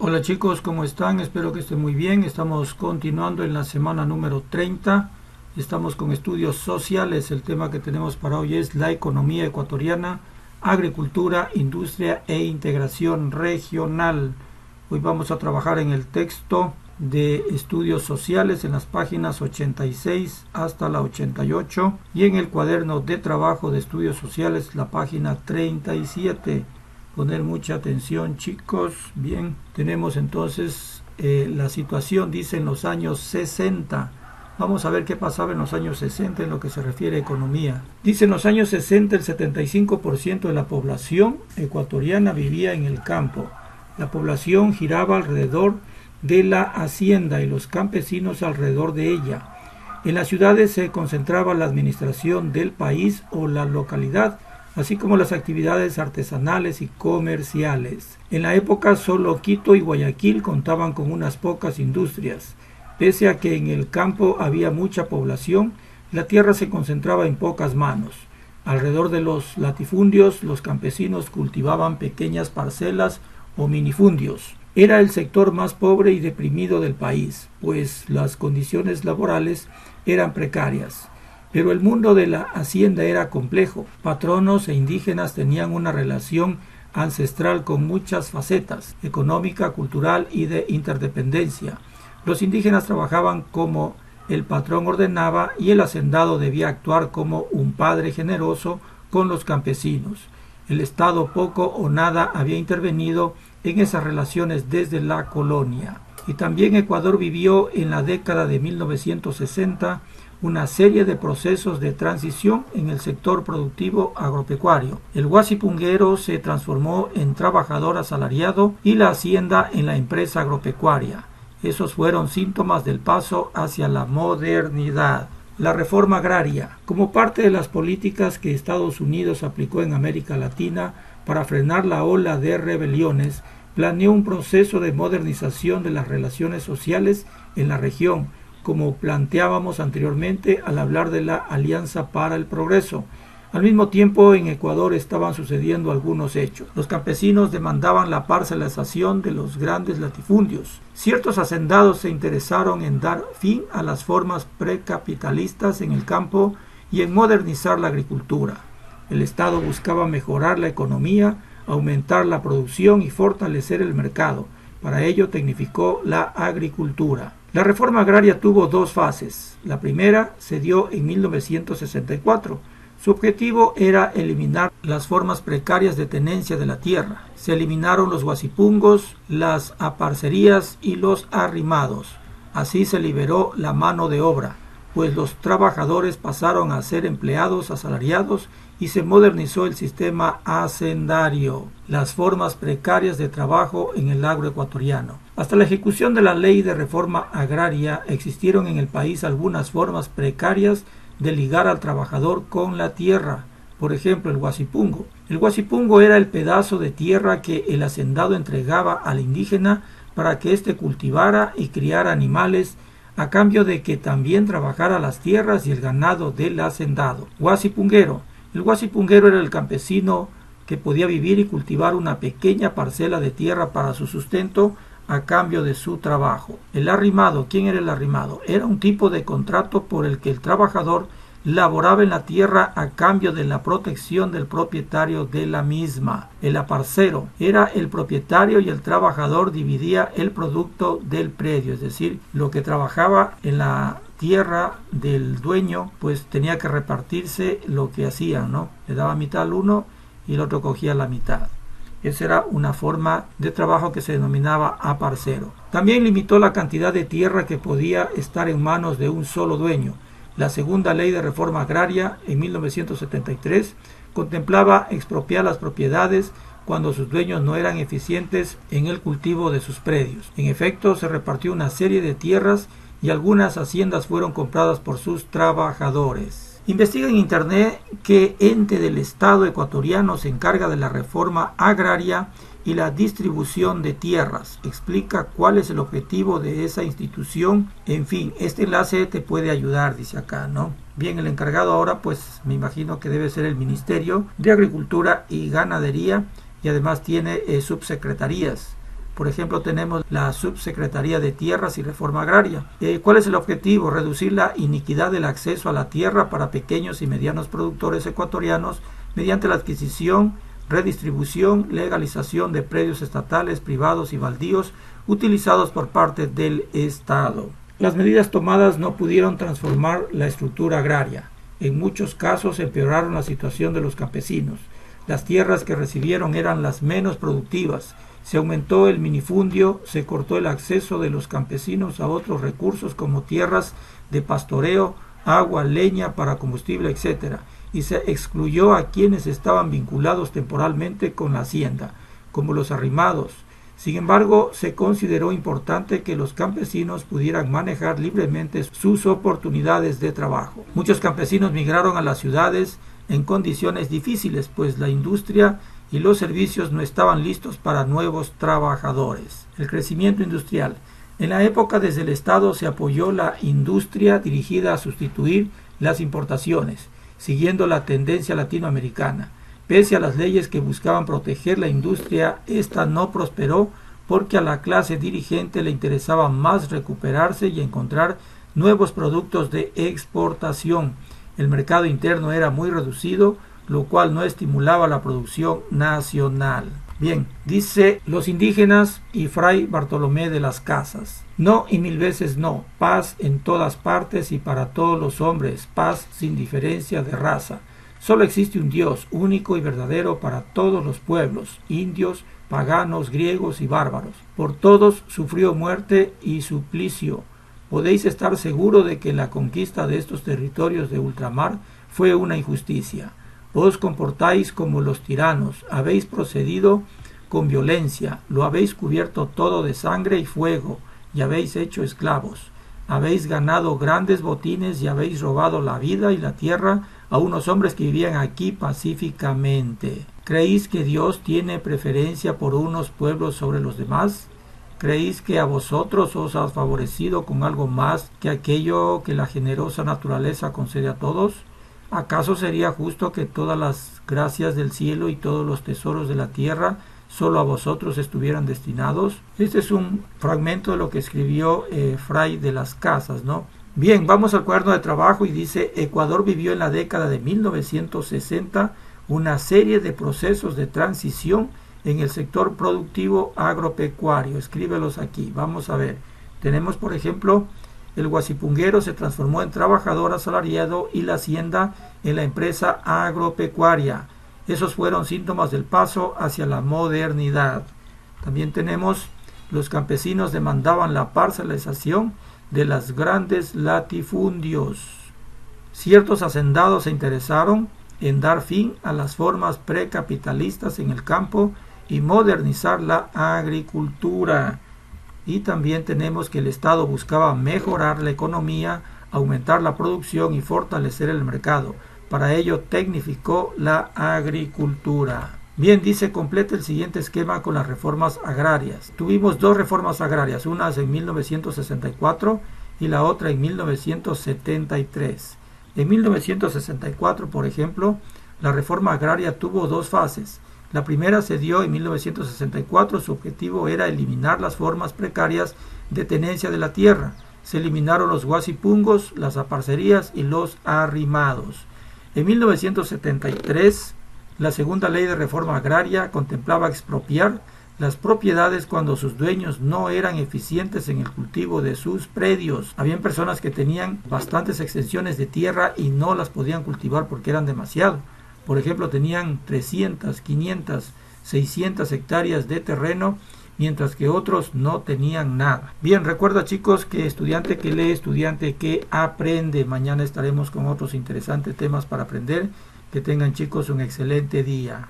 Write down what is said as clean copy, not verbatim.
Hola chicos, ¿cómo están? Espero que estén muy bien. Estamos continuando en la semana número 30. Estamos con estudios sociales. El tema que tenemos para hoy es la economía ecuatoriana, agricultura, industria e integración regional. Hoy vamos a trabajar en el texto de estudios sociales en las páginas 86 hasta la 88 y en el cuaderno de trabajo de estudios sociales la página 37. Poner mucha atención chicos. Bien, tenemos entonces la situación, dice, en los años 60. Vamos a ver qué pasaba en los años 60 en lo que se refiere a economía. Dice, en los años 60 el 75% de la población ecuatoriana vivía en el campo. La población giraba alrededor de la hacienda y los campesinos alrededor de ella. En las ciudades se concentraba la administración del país o la localidad, así como las actividades artesanales y comerciales. En la época solo Quito y Guayaquil contaban con unas pocas industrias. Pese a que en el campo había mucha población, la tierra se concentraba en pocas manos. Alrededor de los latifundios, los campesinos cultivaban pequeñas parcelas o minifundios. Era el sector más pobre y deprimido del país, pues las condiciones laborales eran precarias. Pero el mundo de la hacienda era complejo. Patronos e indígenas tenían una relación ancestral con muchas facetas, económica, cultural y de interdependencia. Los indígenas trabajaban como el patrón ordenaba y el hacendado debía actuar como un padre generoso con los campesinos. El Estado poco o nada había intervenido en esas relaciones desde la colonia. Y también Ecuador vivió en la década de 1960 una serie de procesos de transición en el sector productivo agropecuario. El guasipunguero se transformó en trabajador asalariado y la hacienda en la empresa agropecuaria. Esos fueron síntomas del paso hacia la modernidad. La reforma agraria. Como parte de las políticas que Estados Unidos aplicó en América Latina para frenar la ola de rebeliones, planeó un proceso de modernización de las relaciones sociales en la región, como planteábamos anteriormente al hablar de la Alianza para el Progreso. Al mismo tiempo, en Ecuador estaban sucediendo algunos hechos. Los campesinos demandaban la parcelización de los grandes latifundios. Ciertos hacendados se interesaron en dar fin a las formas precapitalistas en el campo y en modernizar la agricultura. El Estado buscaba mejorar la economía, aumentar la producción y fortalecer el mercado. Para ello tecnificó la agricultura. La reforma agraria tuvo dos fases. La primera se dio en 1964. Su objetivo era eliminar las formas precarias de tenencia de la tierra. Se eliminaron los guasipungos, las aparcerías y los arrimados. Así se liberó la mano de obra, pues los trabajadores pasaron a ser empleados asalariados y se modernizó el sistema hacendario, las formas precarias de trabajo en el agro ecuatoriano. Hasta la ejecución de la ley de reforma agraria existieron en el país algunas formas precarias de ligar al trabajador con la tierra. Por ejemplo, el guasipungo. El guasipungo era el pedazo de tierra que el hacendado entregaba al indígena para que éste cultivara y criara animales a cambio de que también trabajara las tierras y el ganado del hacendado. Guasipunguero. El guasipunguero era el campesino que podía vivir y cultivar una pequeña parcela de tierra para su sustento a cambio de su trabajo. El arrimado. ¿Quién era el arrimado? Era un tipo de contrato por el que el trabajador laboraba en la tierra a cambio de la protección del propietario de la misma. El aparcero era el propietario y el trabajador dividía el producto del predio, es decir, lo que trabajaba en la tierra del dueño, pues tenía que repartirse lo que hacían, ¿no? Le daba mitad al uno y el otro cogía la mitad. Esa era una forma de trabajo que se denominaba aparcero. También limitó la cantidad de tierra que podía estar en manos de un solo dueño. La segunda ley de reforma agraria, en 1973, contemplaba expropiar las propiedades cuando sus dueños no eran eficientes en el cultivo de sus predios. En efecto, se repartió una serie de tierras y algunas haciendas fueron compradas por sus trabajadores. Investiga en internet qué ente del Estado ecuatoriano se encarga de la reforma agraria y la distribución de tierras. Explica cuál es el objetivo de esa institución. En fin, este enlace te puede ayudar, dice acá, ¿no? Bien, el encargado ahora, pues me imagino que debe ser el Ministerio de Agricultura y Ganadería y además tiene subsecretarías. Por ejemplo, tenemos la Subsecretaría de Tierras y Reforma Agraria. ¿Cuál es el objetivo? Reducir la iniquidad del acceso a la tierra para pequeños y medianos productores ecuatorianos mediante la adquisición, redistribución, legalización de predios estatales, privados y baldíos utilizados por parte del Estado. Las medidas tomadas no pudieron transformar la estructura agraria. En muchos casos empeoraron la situación de los campesinos. Las tierras que recibieron eran las menos productivas. Se aumentó el minifundio, se cortó el acceso de los campesinos a otros recursos como tierras de pastoreo, agua, leña para combustible, etc. Y se excluyó a quienes estaban vinculados temporalmente con la hacienda, como los arrimados. Sin embargo, se consideró importante que los campesinos pudieran manejar libremente sus oportunidades de trabajo. Muchos campesinos migraron a las ciudades en condiciones difíciles, pues la industria y los servicios no estaban listos para nuevos trabajadores. El crecimiento industrial. En la época desde el Estado se apoyó la industria dirigida a sustituir las importaciones, siguiendo la tendencia latinoamericana. Pese a las leyes que buscaban proteger la industria, esta no prosperó porque a la clase dirigente le interesaba más recuperarse y encontrar nuevos productos de exportación. El mercado interno era muy reducido, lo cual no estimulaba la producción nacional. Bien, dice los indígenas y Fray Bartolomé de las Casas. No y mil veces no, paz en todas partes y para todos los hombres, paz sin diferencia de raza. Solo existe un Dios único y verdadero para todos los pueblos, indios, paganos, griegos y bárbaros. Por todos sufrió muerte y suplicio. Podéis estar seguro de que la conquista de estos territorios de ultramar fue una injusticia. Os comportáis como los tiranos, habéis procedido con violencia, lo habéis cubierto todo de sangre y fuego, y habéis hecho esclavos. Habéis ganado grandes botines y habéis robado la vida y la tierra a unos hombres que vivían aquí pacíficamente. ¿Creéis que Dios tiene preferencia por unos pueblos sobre los demás? ¿Creéis que a vosotros os ha favorecido con algo más que aquello que la generosa naturaleza concede a todos? ¿Acaso sería justo que todas las gracias del cielo y todos los tesoros de la tierra solo a vosotros estuvieran destinados? Este es un fragmento de lo que escribió Fray de las Casas, ¿no? Bien, vamos al cuaderno de trabajo y dice: Ecuador vivió en la década de 1960 una serie de procesos de transición en el sector productivo agropecuario. Escríbelos aquí, vamos a ver. Tenemos, por ejemplo, el guasipunguero se transformó en trabajador asalariado y la hacienda en la empresa agropecuaria. Esos fueron síntomas del paso hacia la modernidad. También tenemos los campesinos demandaban la parcelización de los grandes latifundios. Ciertos hacendados se interesaron en dar fin a las formas precapitalistas en el campo y modernizar la agricultura. Y también tenemos que el Estado buscaba mejorar la economía, aumentar la producción y fortalecer el mercado. Para ello tecnificó la agricultura. Bien, dice, completa el siguiente esquema con las reformas agrarias. Tuvimos dos reformas agrarias, una en 1964 y la otra en 1973. En 1964, por ejemplo, la reforma agraria tuvo dos fases. La primera se dio en 1964, su objetivo era eliminar las formas precarias de tenencia de la tierra. Se eliminaron los guasipungos, las aparcerías y los arrimados. En 1973, la segunda ley de reforma agraria contemplaba expropiar las propiedades cuando sus dueños no eran eficientes en el cultivo de sus predios. Habían personas que tenían bastantes extensiones de tierra y no las podían cultivar porque eran demasiado. Por ejemplo, tenían 300, 500, 600 hectáreas de terreno, mientras que otros no tenían nada. Bien, recuerda, chicos, que estudiante que lee, estudiante que aprende. Mañana estaremos con otros interesantes temas para aprender. Que tengan, chicos, un excelente día.